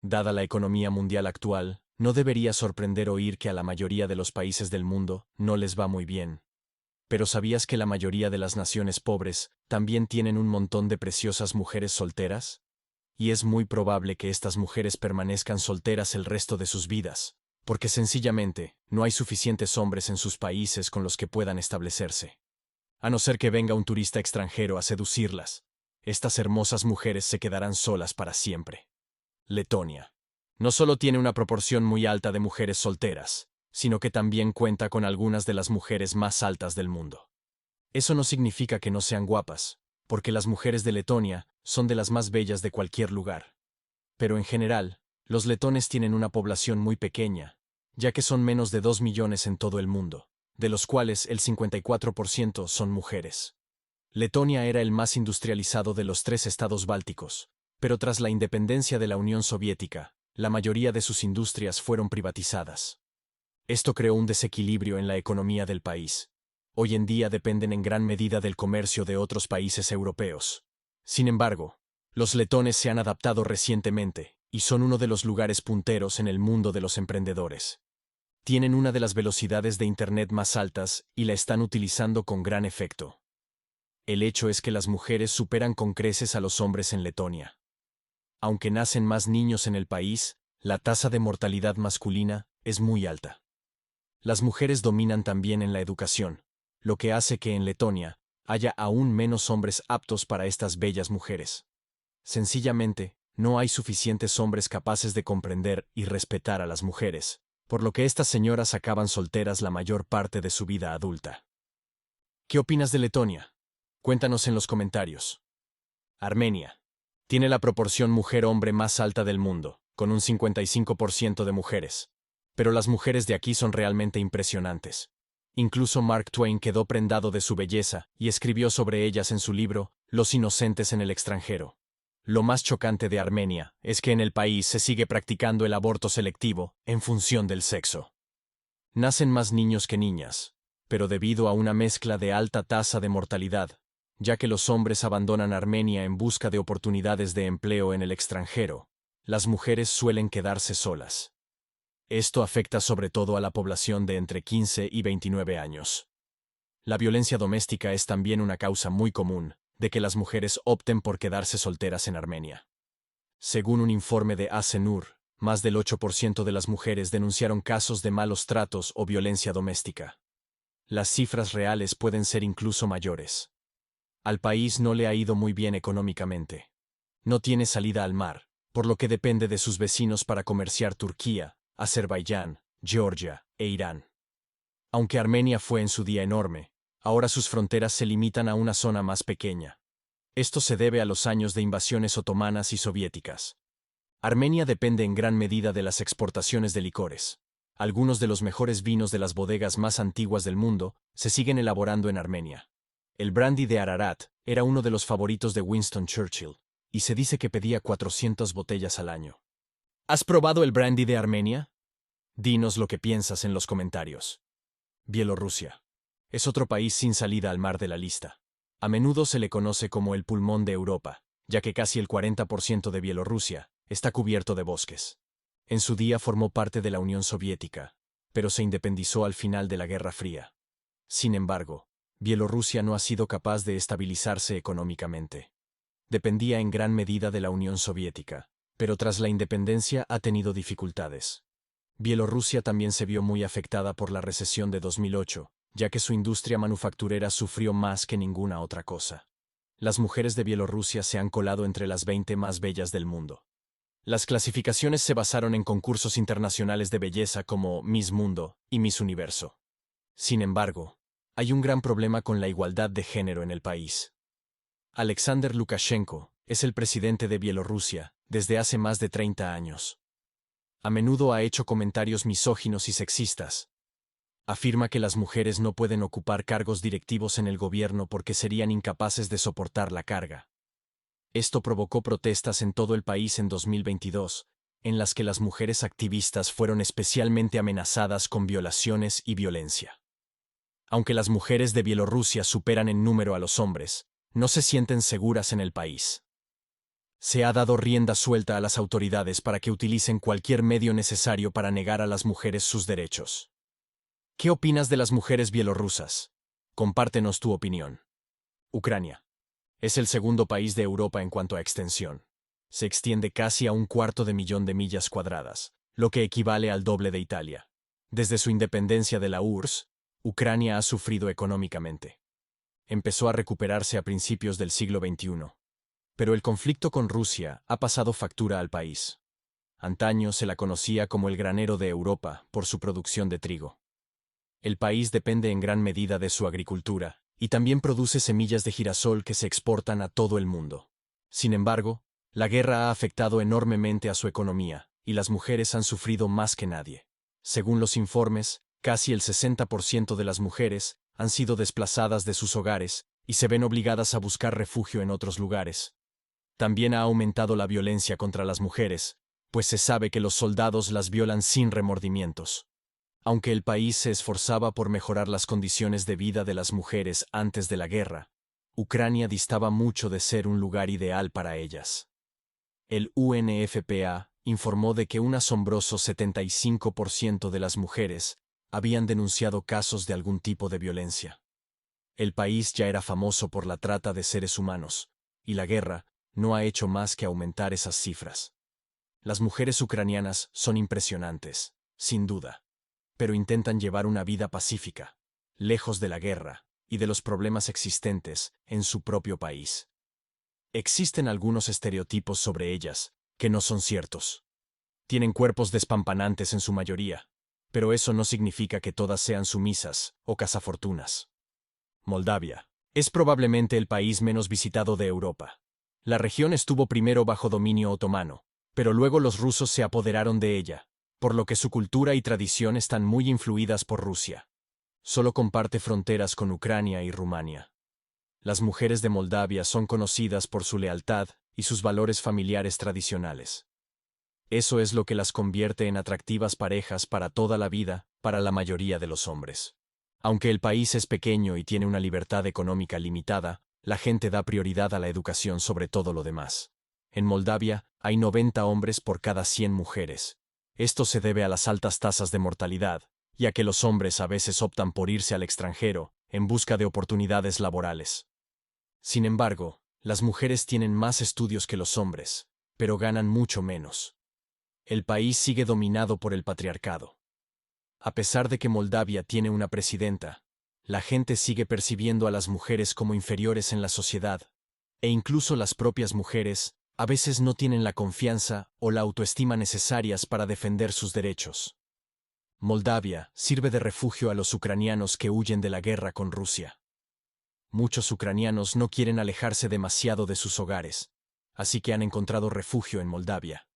Dada la economía mundial actual, no debería sorprender oír que a la mayoría de los países del mundo no les va muy bien. Pero ¿sabías que la mayoría de las naciones pobres también tienen un montón de preciosas mujeres solteras? Y es muy probable que estas mujeres permanezcan solteras el resto de sus vidas, porque sencillamente no hay suficientes hombres en sus países con los que puedan establecerse. A no ser que venga un turista extranjero a seducirlas, estas hermosas mujeres se quedarán solas para siempre. Letonia no solo tiene una proporción muy alta de mujeres solteras, sino que también cuenta con algunas de las mujeres más altas del mundo. Eso no significa que no sean guapas, porque las mujeres de Letonia son de las más bellas de cualquier lugar. Pero en general, los letones tienen una población muy pequeña, ya que son menos de 2 millones en todo el mundo, de los cuales el 54% son mujeres. Letonia era el más industrializado de los 3 estados bálticos, pero tras la independencia de la Unión Soviética, la mayoría de sus industrias fueron privatizadas. Esto creó un desequilibrio en la economía del país. Hoy en día dependen en gran medida del comercio de otros países europeos. Sin embargo, los letones se han adaptado recientemente y son uno de los lugares punteros en el mundo de los emprendedores. Tienen una de las velocidades de Internet más altas y la están utilizando con gran efecto. El hecho es que las mujeres superan con creces a los hombres en Letonia. Aunque nacen más niños en el país, la tasa de mortalidad masculina es muy alta. Las mujeres dominan también en la educación, lo que hace que en Letonia haya aún menos hombres aptos para estas bellas mujeres. Sencillamente, no hay suficientes hombres capaces de comprender y respetar a las mujeres, por lo que estas señoras acaban solteras la mayor parte de su vida adulta. ¿Qué opinas de Letonia? Cuéntanos en los comentarios. Armenia tiene la proporción mujer-hombre más alta del mundo, con un 55% de mujeres. Pero las mujeres de aquí son realmente impresionantes. Incluso Mark Twain quedó prendado de su belleza y escribió sobre ellas en su libro Los inocentes en el extranjero. Lo más chocante de Armenia es que en el país se sigue practicando el aborto selectivo en función del sexo. Nacen más niños que niñas, pero debido a una mezcla de alta tasa de mortalidad, ya que los hombres abandonan Armenia en busca de oportunidades de empleo en el extranjero, las mujeres suelen quedarse solas. Esto afecta sobre todo a la población de entre 15 y 29 años. La violencia doméstica es también una causa muy común de que las mujeres opten por quedarse solteras en Armenia. Según un informe de ACNUR, más del 8% de las mujeres denunciaron casos de malos tratos o violencia doméstica. Las cifras reales pueden ser incluso mayores. Al país no le ha ido muy bien económicamente. No tiene salida al mar, por lo que depende de sus vecinos para comerciar Turquía, Azerbaiyán, Georgia e Irán. Aunque Armenia fue en su día enorme, ahora sus fronteras se limitan a una zona más pequeña. Esto se debe a los años de invasiones otomanas y soviéticas. Armenia depende en gran medida de las exportaciones de licores. Algunos de los mejores vinos de las bodegas más antiguas del mundo se siguen elaborando en Armenia. El brandy de Ararat era uno de los favoritos de Winston Churchill, y se dice que pedía 400 botellas al año. ¿Has probado el brandy de Armenia? Dinos lo que piensas en los comentarios. Bielorrusia. Es otro país sin salida al mar de la lista. A menudo se le conoce como el pulmón de Europa, ya que casi el 40% de Bielorrusia está cubierto de bosques. En su día formó parte de la Unión Soviética, pero se independizó al final de la Guerra Fría. Sin embargo, Bielorrusia no ha sido capaz de estabilizarse económicamente. Dependía en gran medida de la Unión Soviética, pero tras la independencia ha tenido dificultades. Bielorrusia también se vio muy afectada por la recesión de 2008, ya que su industria manufacturera sufrió más que ninguna otra cosa. Las mujeres de Bielorrusia se han colado entre las 20 más bellas del mundo. Las clasificaciones se basaron en concursos internacionales de belleza como Miss Mundo y Miss Universo. Sin embargo, hay un gran problema con la igualdad de género en el país. Alexander Lukashenko es el presidente de Bielorrusia desde hace más de 30 años. A menudo ha hecho comentarios misóginos y sexistas. Afirma que las mujeres no pueden ocupar cargos directivos en el gobierno porque serían incapaces de soportar la carga. Esto provocó protestas en todo el país en 2022, en las que las mujeres activistas fueron especialmente amenazadas con violaciones y violencia. Aunque las mujeres de Bielorrusia superan en número a los hombres, no se sienten seguras en el país. Se ha dado rienda suelta a las autoridades para que utilicen cualquier medio necesario para negar a las mujeres sus derechos. ¿Qué opinas de las mujeres bielorrusas? Compártenos tu opinión. Ucrania. Es el segundo país de Europa en cuanto a extensión. Se extiende casi a 1/4 de millas cuadradas, lo que equivale al doble de Italia. Desde su independencia de la URSS, Ucrania ha sufrido económicamente. Empezó a recuperarse a principios del siglo XXI. Pero el conflicto con Rusia ha pasado factura al país. Antaño se la conocía como el granero de Europa por su producción de trigo. El país depende en gran medida de su agricultura, y también produce semillas de girasol que se exportan a todo el mundo. Sin embargo, la guerra ha afectado enormemente a su economía, y las mujeres han sufrido más que nadie. Según los informes, casi el 60% de las mujeres han sido desplazadas de sus hogares y se ven obligadas a buscar refugio en otros lugares. También ha aumentado la violencia contra las mujeres, pues se sabe que los soldados las violan sin remordimientos. Aunque el país se esforzaba por mejorar las condiciones de vida de las mujeres antes de la guerra, Ucrania distaba mucho de ser un lugar ideal para ellas. El UNFPA informó de que un asombroso 75% de las mujeres habían denunciado casos de algún tipo de violencia. El país ya era famoso por la trata de seres humanos, y la guerra no ha hecho más que aumentar esas cifras. Las mujeres ucranianas son impresionantes, sin duda, pero intentan llevar una vida pacífica, lejos de la guerra y de los problemas existentes en su propio país. Existen algunos estereotipos sobre ellas que no son ciertos. Tienen cuerpos despampanantes en su mayoría, pero eso no significa que todas sean sumisas o cazafortunas. Moldavia es probablemente el país menos visitado de Europa. La región estuvo primero bajo dominio otomano, pero luego los rusos se apoderaron de ella, por lo que su cultura y tradición están muy influidas por Rusia. Solo comparte fronteras con Ucrania y Rumania. Las mujeres de Moldavia son conocidas por su lealtad y sus valores familiares tradicionales. Eso es lo que las convierte en atractivas parejas para toda la vida, para la mayoría de los hombres. Aunque el país es pequeño y tiene una libertad económica limitada, la gente da prioridad a la educación sobre todo lo demás. En Moldavia hay 90 hombres por cada 100 mujeres. Esto se debe a las altas tasas de mortalidad, y a que los hombres a veces optan por irse al extranjero en busca de oportunidades laborales. Sin embargo, las mujeres tienen más estudios que los hombres, pero ganan mucho menos. El país sigue dominado por el patriarcado. A pesar de que Moldavia tiene una presidenta, la gente sigue percibiendo a las mujeres como inferiores en la sociedad, e incluso las propias mujeres a veces no tienen la confianza o la autoestima necesarias para defender sus derechos. Moldavia sirve de refugio a los ucranianos que huyen de la guerra con Rusia. Muchos ucranianos no quieren alejarse demasiado de sus hogares, así que han encontrado refugio en Moldavia.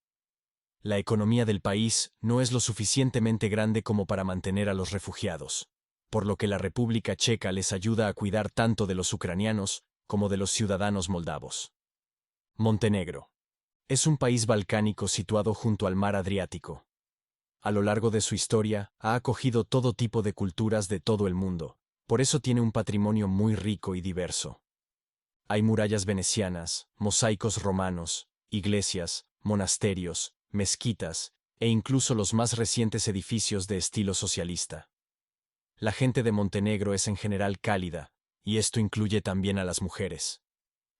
La economía del país no es lo suficientemente grande como para mantener a los refugiados, por lo que la República Checa les ayuda a cuidar tanto de los ucranianos como de los ciudadanos moldavos. Montenegro. Es un país balcánico situado junto al mar Adriático. A lo largo de su historia, ha acogido todo tipo de culturas de todo el mundo, por eso tiene un patrimonio muy rico y diverso. Hay murallas venecianas, mosaicos romanos, iglesias, monasterios, mezquitas, e incluso los más recientes edificios de estilo socialista. La gente de Montenegro es en general cálida, y esto incluye también a las mujeres.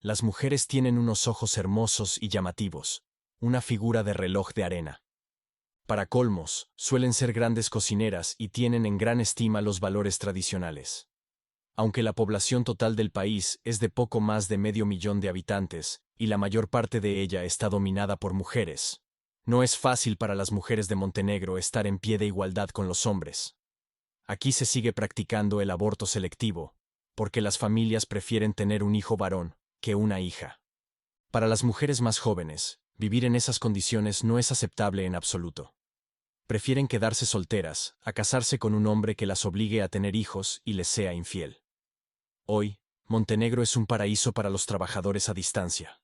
Las mujeres tienen unos ojos hermosos y llamativos, una figura de reloj de arena. Para colmos, suelen ser grandes cocineras y tienen en gran estima los valores tradicionales. Aunque la población total del país es de poco más de 500.000 de habitantes, y la mayor parte de ella está dominada por mujeres, no es fácil para las mujeres de Montenegro estar en pie de igualdad con los hombres. Aquí se sigue practicando el aborto selectivo, porque las familias prefieren tener un hijo varón que una hija. Para las mujeres más jóvenes, vivir en esas condiciones no es aceptable en absoluto. Prefieren quedarse solteras a casarse con un hombre que las obligue a tener hijos y les sea infiel. Hoy, Montenegro es un paraíso para los trabajadores a distancia.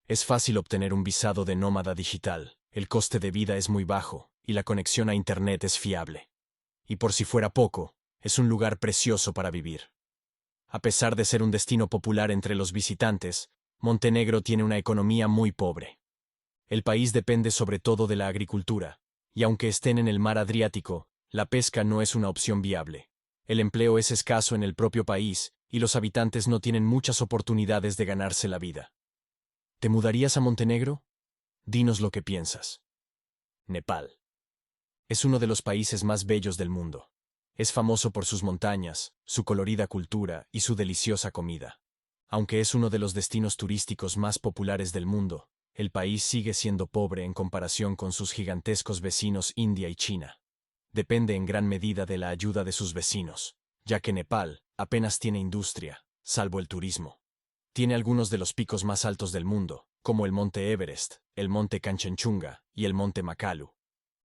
Es fácil obtener un visado de nómada digital, el coste de vida es muy bajo y la conexión a Internet es fiable. Y por si fuera poco, es un lugar precioso para vivir. A pesar de ser un destino popular entre los visitantes, Montenegro tiene una economía muy pobre. El país depende sobre todo de la agricultura, y aunque estén en el mar Adriático, la pesca no es una opción viable. El empleo es escaso en el propio país, y los habitantes no tienen muchas oportunidades de ganarse la vida. ¿Te mudarías a Montenegro? Dinos lo que piensas. Nepal. Es uno de los países más bellos del mundo. Es famoso por sus montañas, su colorida cultura y su deliciosa comida. Aunque es uno de los destinos turísticos más populares del mundo, el país sigue siendo pobre en comparación con sus gigantescos vecinos India y China. Depende en gran medida de la ayuda de sus vecinos, ya que Nepal apenas tiene industria, salvo el turismo. Tiene algunos de los picos más altos del mundo, como el monte Everest, el monte Kanchenjunga y el monte Makalu.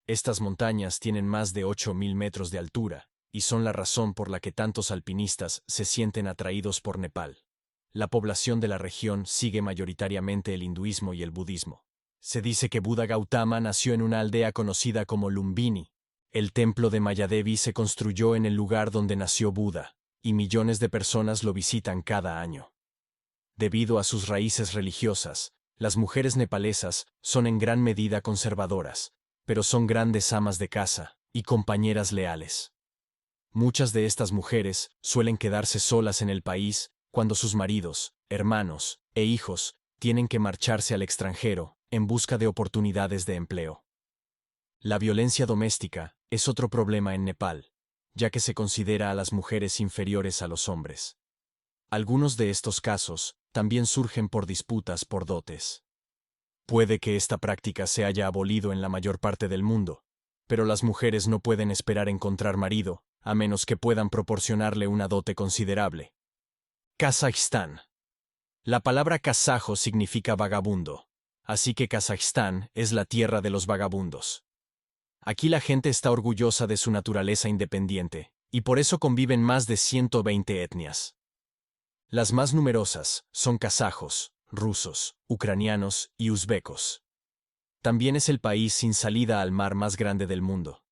Estas montañas tienen más de 8.000 metros de altura, y son la razón por la que tantos alpinistas se sienten atraídos por Nepal. La población de la región sigue mayoritariamente el hinduismo y el budismo. Se dice que Buda Gautama nació en una aldea conocida como Lumbini. El templo de Mayadevi se construyó en el lugar donde nació Buda, y millones de personas lo visitan cada año. Debido a sus raíces religiosas, las mujeres nepalesas son en gran medida conservadoras, pero son grandes amas de casa y compañeras leales. Muchas de estas mujeres suelen quedarse solas en el país cuando sus maridos, hermanos e hijos tienen que marcharse al extranjero en busca de oportunidades de empleo. La violencia doméstica es otro problema en Nepal, ya que se considera a las mujeres inferiores a los hombres. Algunos de estos casos también surgen por disputas por dotes. Puede que esta práctica se haya abolido en la mayor parte del mundo, pero las mujeres no pueden esperar encontrar marido, a menos que puedan proporcionarle una dote considerable. Kazajistán. La palabra kazajo significa vagabundo, así que Kazajistán es la tierra de los vagabundos. Aquí la gente está orgullosa de su naturaleza independiente, y por eso conviven más de 120 etnias. Las más numerosas son kazajos, rusos, ucranianos y uzbecos. También es el país sin salida al mar más grande del mundo.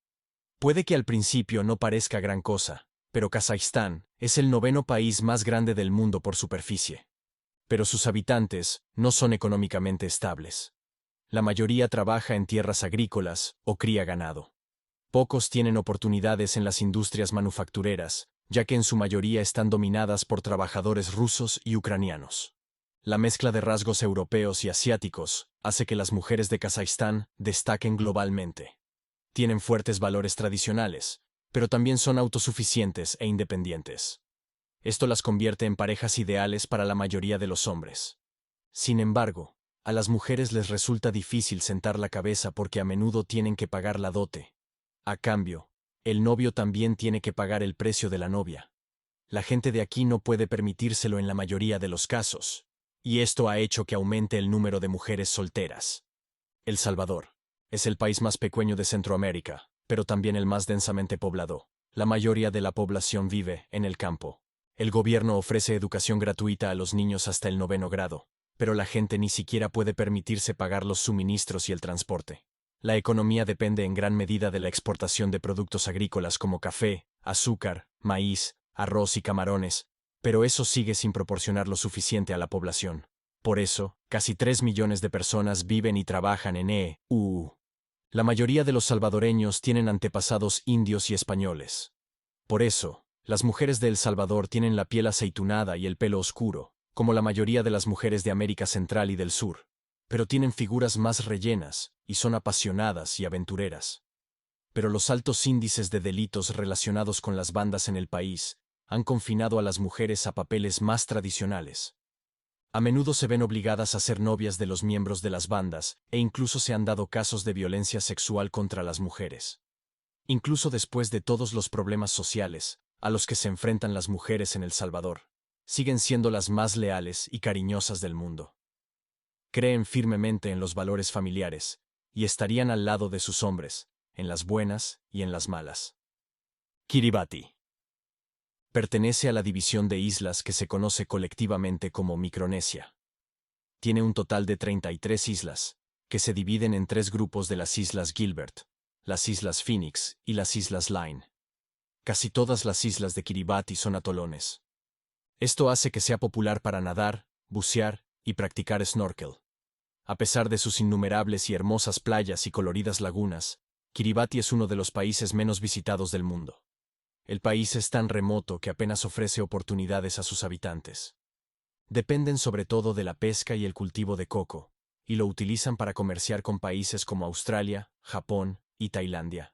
Puede que al principio no parezca gran cosa, pero Kazajistán es el 9º país más grande del mundo por superficie. Pero sus habitantes no son económicamente estables. La mayoría trabaja en tierras agrícolas o cría ganado. Pocos tienen oportunidades en las industrias manufactureras, ya que en su mayoría están dominadas por trabajadores rusos y ucranianos. La mezcla de rasgos europeos y asiáticos hace que las mujeres de Kazajistán destaquen globalmente. Tienen fuertes valores tradicionales, pero también son autosuficientes e independientes. Esto las convierte en parejas ideales para la mayoría de los hombres. Sin embargo, a las mujeres les resulta difícil sentar la cabeza porque a menudo tienen que pagar la dote. A cambio, el novio también tiene que pagar el precio de la novia. La gente de aquí no puede permitírselo en la mayoría de los casos, y esto ha hecho que aumente el número de mujeres solteras. El Salvador es el país más pequeño de Centroamérica, pero también el más densamente poblado. La mayoría de la población vive en el campo. El gobierno ofrece educación gratuita a los niños hasta el 9º grado, pero la gente ni siquiera puede permitirse pagar los suministros y el transporte. La economía depende en gran medida de la exportación de productos agrícolas como café, azúcar, maíz, arroz y camarones, pero eso sigue sin proporcionar lo suficiente a la población. Por eso, casi 3 millones de personas viven y trabajan en EU. La mayoría de los salvadoreños tienen antepasados indios y españoles. Por eso, las mujeres de El Salvador tienen la piel aceitunada y el pelo oscuro, como la mayoría de las mujeres de América Central y del Sur, pero tienen figuras más rellenas y son apasionadas y aventureras. Pero los altos índices de delitos relacionados con las bandas en el país han confinado a las mujeres a papeles más tradicionales. A menudo se ven obligadas a ser novias de los miembros de las bandas e incluso se han dado casos de violencia sexual contra las mujeres. Incluso después de todos los problemas sociales a los que se enfrentan las mujeres en El Salvador, siguen siendo las más leales y cariñosas del mundo. Creen firmemente en los valores familiares y estarían al lado de sus hombres, en las buenas y en las malas. Kiribati. Pertenece a la división de islas que se conoce colectivamente como Micronesia. Tiene un total de 33 islas, que se dividen en 3 grupos de las Islas Gilbert, las Islas Phoenix y las Islas Line. Casi todas las islas de Kiribati son atolones. Esto hace que sea popular para nadar, bucear y practicar snorkel. A pesar de sus innumerables y hermosas playas y coloridas lagunas, Kiribati es uno de los países menos visitados del mundo. El país es tan remoto que apenas ofrece oportunidades a sus habitantes. Dependen sobre todo de la pesca y el cultivo de coco, y lo utilizan para comerciar con países como Australia, Japón y Tailandia.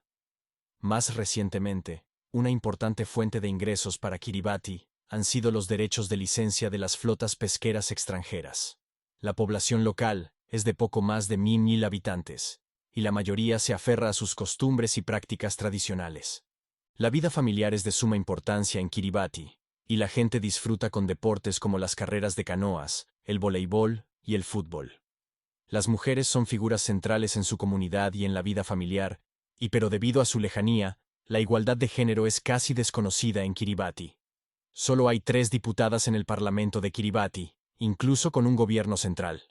Más recientemente, una importante fuente de ingresos para Kiribati han sido los derechos de licencia de las flotas pesqueras extranjeras. La población local es de poco más de 1.000 habitantes, y la mayoría se aferra a sus costumbres y prácticas tradicionales. La vida familiar es de suma importancia en Kiribati, y la gente disfruta con deportes como las carreras de canoas, el voleibol y el fútbol. Las mujeres son figuras centrales en su comunidad y en la vida familiar, pero debido a su lejanía, la igualdad de género es casi desconocida en Kiribati. Solo hay 3 diputadas en el Parlamento de Kiribati, incluso con un gobierno central.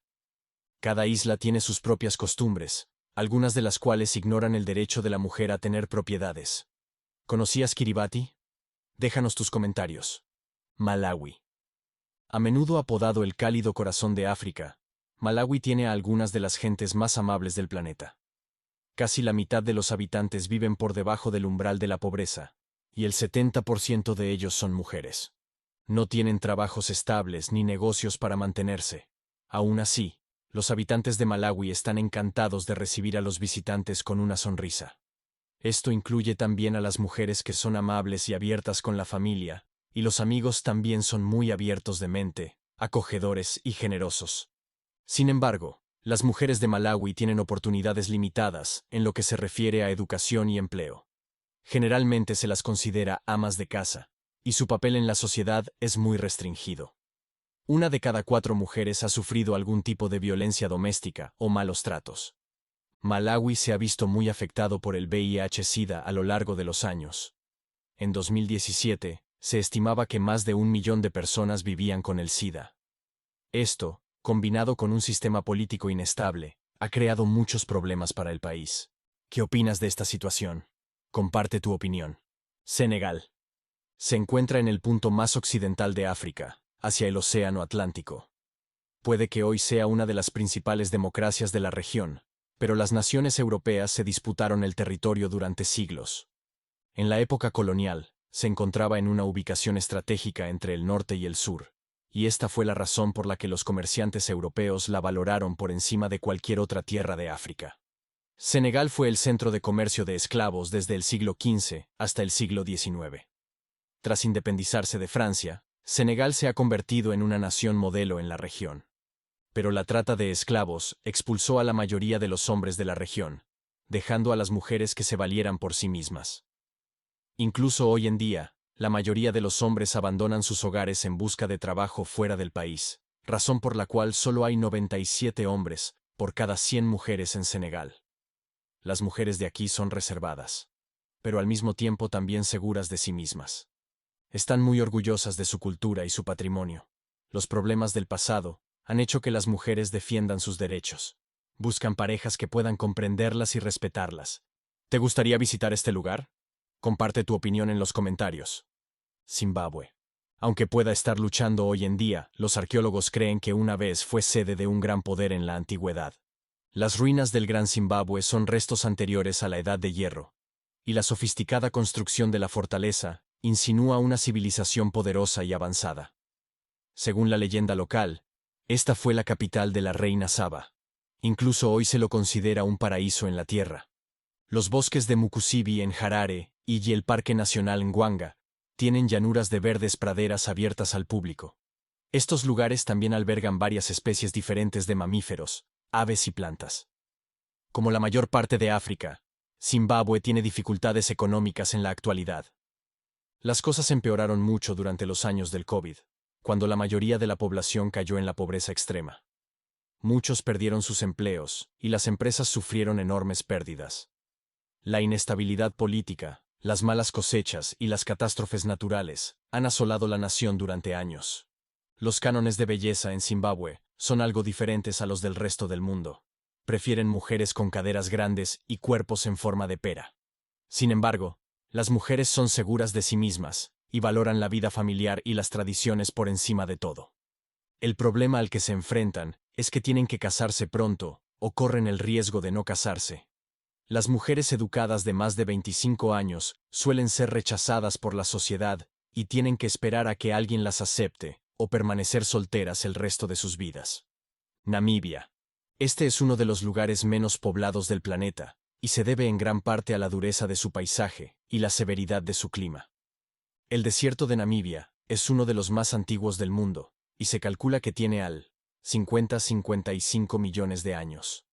Cada isla tiene sus propias costumbres, algunas de las cuales ignoran el derecho de la mujer a tener propiedades. ¿Conocías Kiribati? Déjanos tus comentarios. Malawi. A menudo apodado el cálido corazón de África, Malawi tiene a algunas de las gentes más amables del planeta. Casi la mitad de los habitantes viven por debajo del umbral de la pobreza, y el 70% de ellos son mujeres. No tienen trabajos estables ni negocios para mantenerse. Aún así, los habitantes de Malawi están encantados de recibir a los visitantes con una sonrisa. Esto incluye también a las mujeres que son amables y abiertas con la familia, y los amigos también son muy abiertos de mente, acogedores y generosos. Sin embargo, las mujeres de Malawi tienen oportunidades limitadas en lo que se refiere a educación y empleo. Generalmente se las considera amas de casa, y su papel en la sociedad es muy restringido. 1 de cada 4 mujeres ha sufrido algún tipo de violencia doméstica o malos tratos. Malawi se ha visto muy afectado por el VIH-Sida a lo largo de los años. En 2017, se estimaba que más de 1 millón de personas vivían con el SIDA. Esto, combinado con un sistema político inestable, ha creado muchos problemas para el país. ¿Qué opinas de esta situación? Comparte tu opinión. Senegal. Se encuentra en el punto más occidental de África, hacia el Océano Atlántico. Puede que hoy sea una de las principales democracias de la región, pero las naciones europeas se disputaron el territorio durante siglos. En la época colonial, se encontraba en una ubicación estratégica entre el norte y el sur, y esta fue la razón por la que los comerciantes europeos la valoraron por encima de cualquier otra tierra de África. Senegal fue el centro de comercio de esclavos desde el siglo XV hasta el siglo XIX. Tras independizarse de Francia, Senegal se ha convertido en una nación modelo en la región. Pero la trata de esclavos expulsó a la mayoría de los hombres de la región, dejando a las mujeres que se valieran por sí mismas. Incluso hoy en día, la mayoría de los hombres abandonan sus hogares en busca de trabajo fuera del país, razón por la cual solo hay 97 hombres por cada 100 mujeres en Senegal. Las mujeres de aquí son reservadas, pero al mismo tiempo también seguras de sí mismas. Están muy orgullosas de su cultura y su patrimonio. Los problemas del pasado han hecho que las mujeres defiendan sus derechos. Buscan parejas que puedan comprenderlas y respetarlas. ¿Te gustaría visitar este lugar? Comparte tu opinión en los comentarios. Zimbabue. Aunque pueda estar luchando hoy en día, los arqueólogos creen que una vez fue sede de un gran poder en la antigüedad. Las ruinas del Gran Zimbabue son restos anteriores a la Edad de Hierro, y la sofisticada construcción de la fortaleza insinúa una civilización poderosa y avanzada. Según la leyenda local, esta fue la capital de la reina Saba. Incluso hoy se lo considera un paraíso en la tierra. Los bosques de Mukusibi en Harare y el Parque Nacional Ngwanga tienen llanuras de verdes praderas abiertas al público. Estos lugares también albergan varias especies diferentes de mamíferos, aves y plantas. Como la mayor parte de África, Zimbabue tiene dificultades económicas en la actualidad. Las cosas empeoraron mucho durante los años del COVID, cuando la mayoría de la población cayó en la pobreza extrema. Muchos perdieron sus empleos y las empresas sufrieron enormes pérdidas. La inestabilidad política, las malas cosechas y las catástrofes naturales han asolado la nación durante años. Los cánones de belleza en Zimbabue son algo diferentes a los del resto del mundo. Prefieren mujeres con caderas grandes y cuerpos en forma de pera. Sin embargo, las mujeres son seguras de sí mismas y valoran la vida familiar y las tradiciones por encima de todo. El problema al que se enfrentan es que tienen que casarse pronto, o corren el riesgo de no casarse. Las mujeres educadas de más de 25 años suelen ser rechazadas por la sociedad y tienen que esperar a que alguien las acepte, o permanecer solteras el resto de sus vidas. Namibia. Este es uno de los lugares menos poblados del planeta, y se debe en gran parte a la dureza de su paisaje y la severidad de su clima. El desierto de Namibia es uno de los más antiguos del mundo, y se calcula que tiene al 50-55 millones de años.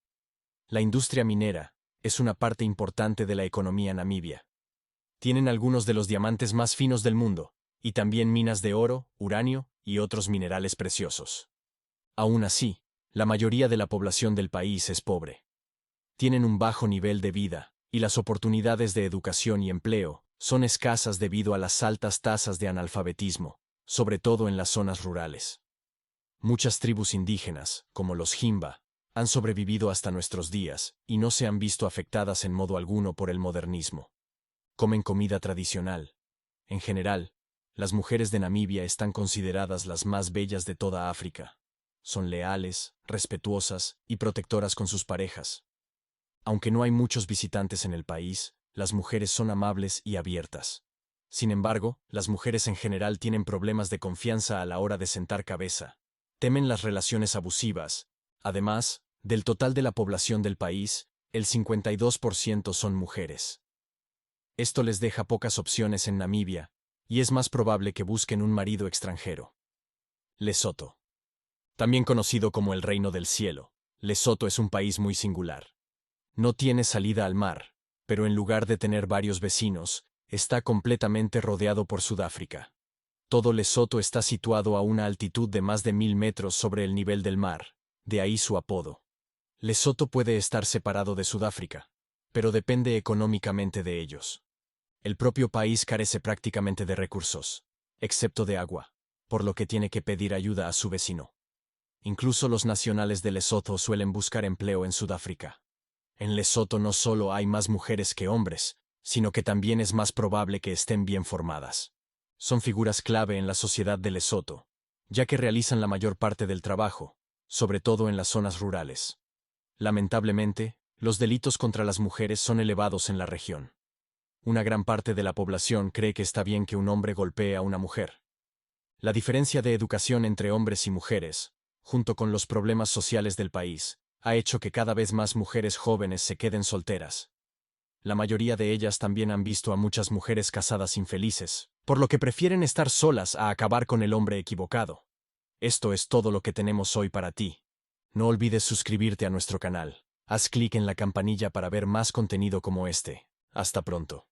La industria minera es una parte importante de la economía namibia. Tienen algunos de los diamantes más finos del mundo, y también minas de oro, uranio y otros minerales preciosos. Aún así, la mayoría de la población del país es pobre. Tienen un bajo nivel de vida, y las oportunidades de educación y empleo son escasas debido a las altas tasas de analfabetismo, sobre todo en las zonas rurales. Muchas tribus indígenas, como los Himba, han sobrevivido hasta nuestros días y no se han visto afectadas en modo alguno por el modernismo. Comen comida tradicional. En general, las mujeres de Namibia están consideradas las más bellas de toda África. Son leales, respetuosas y protectoras con sus parejas. Aunque no hay muchos visitantes en el país, las mujeres son amables y abiertas. Sin embargo, las mujeres en general tienen problemas de confianza a la hora de sentar cabeza. Temen las relaciones abusivas. Además, del total de la población del país, el 52% son mujeres. Esto les deja pocas opciones en Namibia, y es más probable que busquen un marido extranjero. Lesoto. También conocido como el Reino del Cielo, Lesoto es un país muy singular. No tiene salida al mar, pero en lugar de tener varios vecinos, está completamente rodeado por Sudáfrica. Todo Lesoto está situado a una altitud de más de 1000 metros sobre el nivel del mar, de ahí su apodo. Lesoto puede estar separado de Sudáfrica, pero depende económicamente de ellos. El propio país carece prácticamente de recursos, excepto de agua, por lo que tiene que pedir ayuda a su vecino. Incluso los nacionales de Lesoto suelen buscar empleo en Sudáfrica. En Lesoto no solo hay más mujeres que hombres, sino que también es más probable que estén bien formadas. Son figuras clave en la sociedad de Lesoto, ya que realizan la mayor parte del trabajo, sobre todo en las zonas rurales. Lamentablemente, los delitos contra las mujeres son elevados en la región. Una gran parte de la población cree que está bien que un hombre golpee a una mujer. La diferencia de educación entre hombres y mujeres, junto con los problemas sociales del país, ha hecho que cada vez más mujeres jóvenes se queden solteras. La mayoría de ellas también han visto a muchas mujeres casadas infelices, por lo que prefieren estar solas a acabar con el hombre equivocado. Esto es todo lo que tenemos hoy para ti. No olvides suscribirte a nuestro canal. Haz clic en la campanilla para ver más contenido como este. Hasta pronto.